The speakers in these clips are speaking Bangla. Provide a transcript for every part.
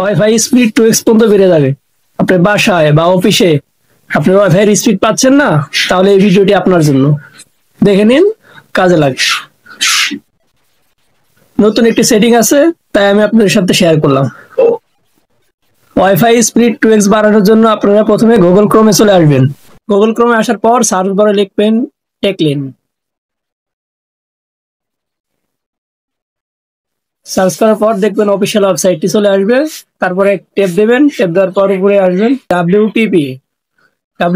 ওয়াইফাই স্পিড 2x পর্যন্ত বেড়ে যাবে। আপনার বাসায় বা অফিসে আপনি ওয়াইফাই স্পিড পাচ্ছেন না, তাহলে এই ভিডিওটি আপনার জন্য। দেখে নিন, কাজে লাগে। নতুন একটি সেটিং আছে, তাই আমি আপনাদের সাথে শেয়ার করলাম। ওয়াইফাই স্পিড 2x বাড়ানোর জন্য আপনারা প্রথমে গুগল ক্রোমে চলে আসবেন। গুগল ক্রোমে আসার পর সার্চ বারে লিখবেন টেকলিন। সার্চ করার পর দেখবেন অফিসিয়াল ওয়েবসাইটটি চলে আসবে। তারপরে ট্যাপ দেবেন, ট্যাপ দেওয়ার পর উপরে আসবেন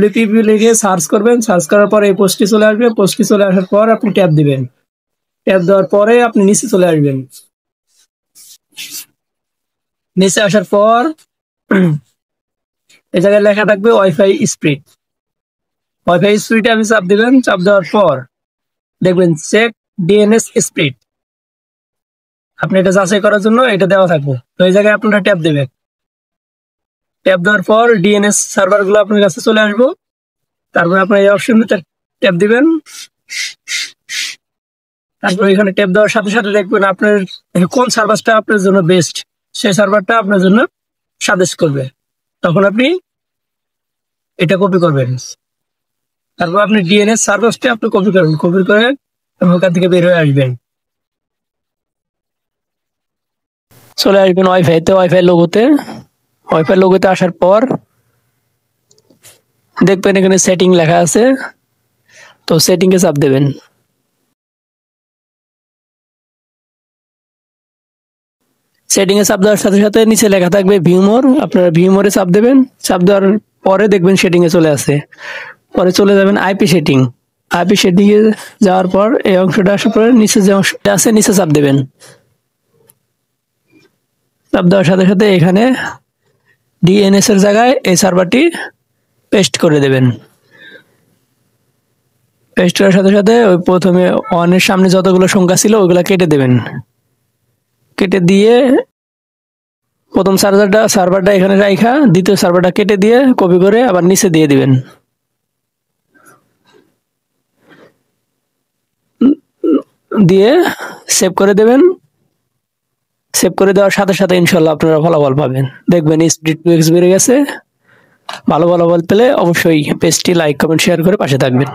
WPP লিখে সার্চ করবেন। সার্চ করার পর এই পোস্টটি চলে আসবে। পোস্টটি চলে আসার পর আপনি ট্যাপ দিবেন। ট্যাপ দেওয়ার পরে আপনি নিচে চলে আসবেন। নিচে আসার পর এই জায়গায় লেখা থাকবে ওয়াইফাই স্পিড। ওয়াইফাই স্পিডে আপনি চাপ দিবেন। চাপ দেওয়ার পর দেখবেন চেক ডিএনএস স্পিড। আপনি এটা যাচাই করার জন্য এটা দেওয়া থাকবে। তো এই জায়গায় আপনারা ট্যাপ দেবেন। ট্যাপ দেওয়ার পর ডিএনএস সার্ভার গুলো আপনার কাছে চলে আসবো। তারপর আপনার এই অপশনটা ট্যাপ দিবেন। তারপর এখানে ট্যাপ দেওয়ার সাথে সাথে দেখবেন আপনার কোন সার্ভারটা আপনার জন্য বেস্ট, সেই সার্ভারটা আপনার জন্য সাজেস্ট করবে। তখন আপনি এটা কপি করবেন। তারপর আপনি ডিএনএস সার্ভারটা আপনি কপি করবেন। কপি করে ওখান থেকে বের হয়ে আসবেন। চলে আসবেন ওয়াইফাই লোগোতে। ওয়াইফাই লোগোতে আসার পর দেখবেন এখানে সেটিং লেখা আছে, তো সেটিং এ চাপ দেবেন। সেটিং এ চাপ দেওয়ার সাথে সাথে নিচে লেখা থাকবে ভিউ মোর। আপনারা ভিউ মোরে চাপ দেবেন। চাপ দেওয়ার পরে দেখবেন সেটিং এ চলে আসে। পরে চলে যাবেন আইপি সেটিং। আইপি সেটিং এ যাওয়ার পর এই অংশটা আসার পরে নিচে যে অংশটা আছে নিচে চাপ দেবেন। চাপ দেওয়ার সাথে সাথে এখানে ডিএনএস এর জায়গায় এই সার্ভারটি পেস্ট করে দেবেন। পেস্ট করার সাথে সাথে ওই প্রথমে ওয়ানের সামনে যতগুলো সংখ্যা ছিল ওইগুলা কেটে দেবেন। কেটে দিয়ে প্রথম সার্ভারটা এখানে রাখা, দ্বিতীয় সার্ভারটা কেটে দিয়ে কপি করে আবার নিচে দিয়ে দিবেন। দিয়ে সেভ করে দেবেন। সেভ করে দেওয়ার সাথে সাথে ইনশাল্লাহ আপনারা ফলাফল পাবেন। দেখবেন স্পিড 2x বেড়ে গেছে। ভালো ফলাফল পেলে অবশ্যই পেজটি লাইক কমেন্ট শেয়ার করে পাশে থাকবেন।